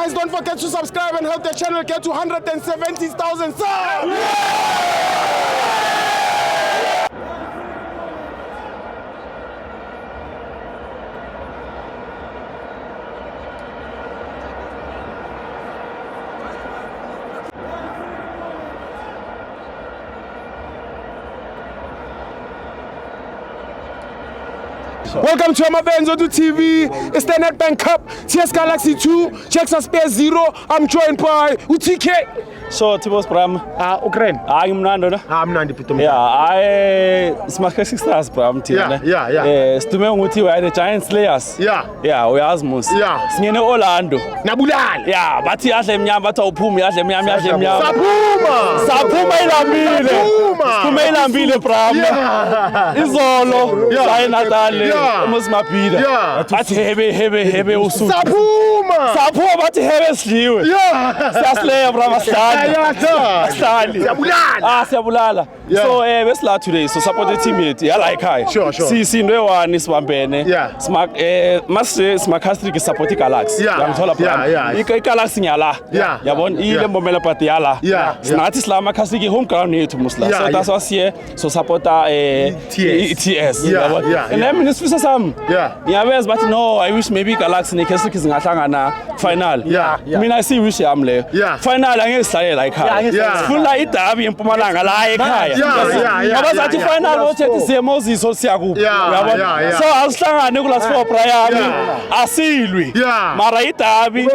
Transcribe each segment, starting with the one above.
Guys, don't forget to subscribe and help the channel get to 170,000 subs. Welcome to Amabenzo to TV. It's the Nedbank Cup. TS Galaxy 2. Checks us Spare 0. I'm joined by UTK. So Tibos Bram. Ukraine. I'm Nando. I'm Nandi Putum. Yeah, I smack 6 stars Bram. Yeah. Stume Muti were the Giant Slayers. Yeah, we Asmus. Yeah. Singene Orlando. Nabulal. Yeah, bathi yahle mnyama bathi awuphumi yahle mnyama. Saphuma ilambile. Saphuma ilambile Bram. Izolo. Yeah. Natale. Umusmapida. Yeah. Bathi hebe usuku. Saphuma bathi hebe sidliwe. Yeah. Siyaslaya Bram ahlali. Siyabulala. Yeah. So besila today so support the team yethu yala ekhaya. Sure. Sisindwe one sibambene. Yeah. Sma Castric support iGalaxy. Yeah. Yangithola Bram. Yeah. iGalaxy nyala. Yeah. Yabona ile mbomela party yala. Yeah. Sinathi silama Castric home ground yethu musla. So that's why siye so supporta TS. Yeah. And then nisifisa sami. Yeah. Ngiyabeza bathi no I wish maybe iGalaxy neCastric zingahlangana final. Yeah. Mina si wish yami leyo. Yeah. Final angeke sihlalela ekhaya. Yeah. Sifuna iDerby eMpumalanga la ekhaya. Yeah. Ngoba zathi final othethi siye Moses osiyakuba. Yeah. So asihlangane kula squad yami. Asilwi. Yeah. Mara iDerby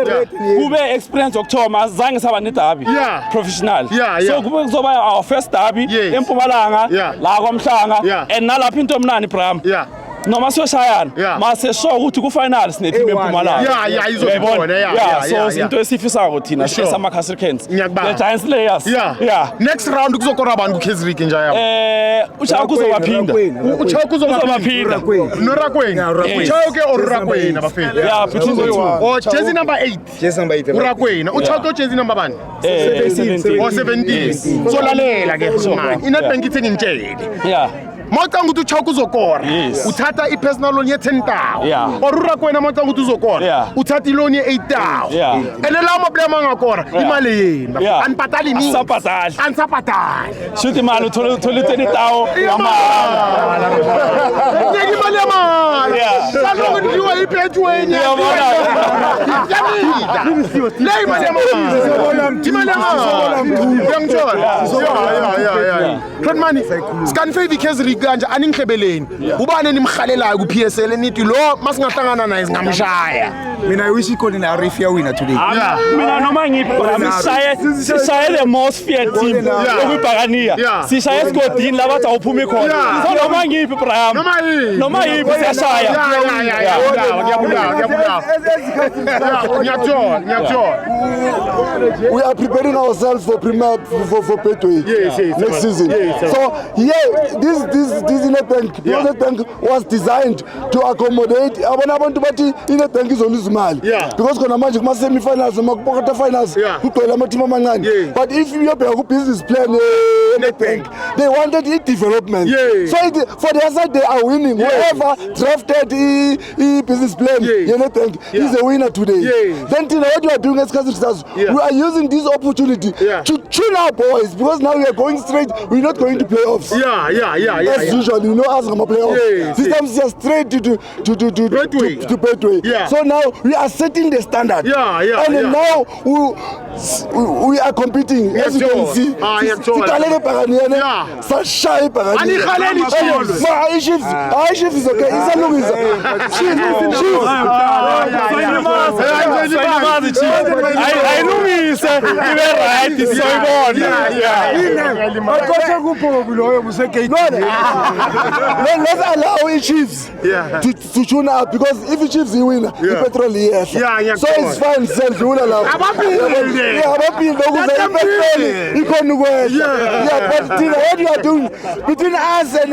kube experience yokuthoma zange saba neDerby. Yeah. Professional. Yeah. So kube kuzoba our first Derby Yes. eMpumalanga Yeah. la kwaMhlanga Yeah. and nalapha into emnani Bram. Yeah. Noma siyoshayana Yeah. mase show ukuthi ku final sine team eMpumalanga. Yeah, izokhona. Yeah. So into esifisako thina Sure. sama Castricans. Ngiyakubamba. The Giant Slayers. Yeah. Next round kuzokora abantu kuKaizersburg nje yabo. Uchawu kuzobaphinda. Uchawu kuzobaphinda. Norakwena. Uchawu ke oRakwena abafeli. Yeah, between the two. Oh, jersey number 8. uRakwena. Uchawu ke jersey number bani? 17. So lalela ke manje. Inetbank ithi ngintshele. Yeah. Mawucanga ukuthi uchawu kuzokora. Yes. Uthatha ipersonal loan ye10,000. Yeah. oRakwena mawucanga ukuthi uzokora. Yeah. Uthatha iloni ye8,000. Yeah. Ene lawo maplayer mangakora imali yini? Yeah. Anibhatali nini? Asabhadali. Ansabhatali. Shuthi imali uthole 30,000 yamala. Nyeki imali yamali. Yeah. Salongo ndiwa iphetwe nya. Yabona. Yamida. Le imali yamali. Imali yamali. Uyangithola? Yeah. Rodmani, scan favor iKaizersburg kanje aningihlebeleni. Ubani nimhalelayo ku PSL nithi lo masingahlangana naye singamshaya. Mina I wish ikhona na referee winner today. Mina noma ngiphi sishaye the most feared team okubhakaniya. Sishaye Skodini labathi awuphumi khona. So noma ngiphi Bram. Noma yiphi siyashaya. We are preparing ourselves for Betway next season. So this Nedbank was designed to accommodate abantu bathi iNedbank izoluza imali because khona manje kuma semi-finals noma quarter finals kugcwele ama-team amancane. But if you have a business plan Nedbank, they wanted development. So for their side they are winning. Whoever drafted business plan Nedbank is a winner today. Then what you are doing as Castricans, we are using this opportunity to tune our boys because now we are going straight. We're not going to playoffs. As usual, you know us from a playoff. This time we are straight to Betway. So now we are setting the standard. And now we are competing. As you can see, Chiefs is okay. It's a Louis. I know he's right. It's so let's allow Chiefs to tune up because if the Chiefs win, the petrol yes. So it's fine. But what you are doing between us and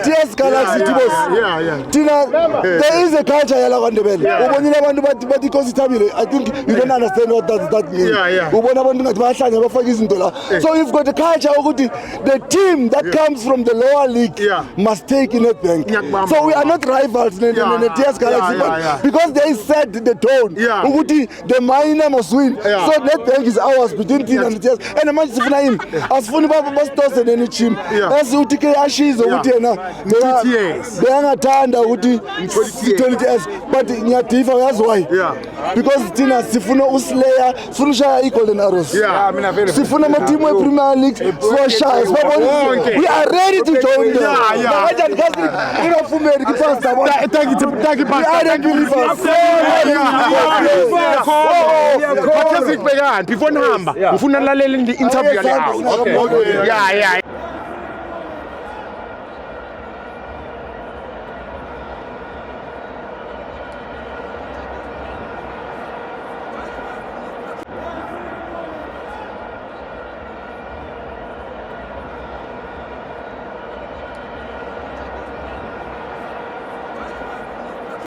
TS Galaxy, there is a culture. I think you don't understand what that means. ubona abantu ngathi bayahlanya bafaka izinto la so you've got a culture ukuthi the team that comes from the lower league must take in a bank so we are not rivals in the TS Galaxy because they set the tone ukuthi the minor must win so that bank is ours between team and TS and manje sifuna yini asifuni basitose neni team asiuthi ke ashizo ukuthi yena beyangathanda ukuthi 20 years but ngiyadifa yazi why because thina sifuna uslayer sifuna ushaya i-golden arrows sifuna ama-team we-Premier League siwashaya we are ready to join them kanjani kasi unafumeri kipasta we are the believers before nihamba ngifuna lalela interview yale house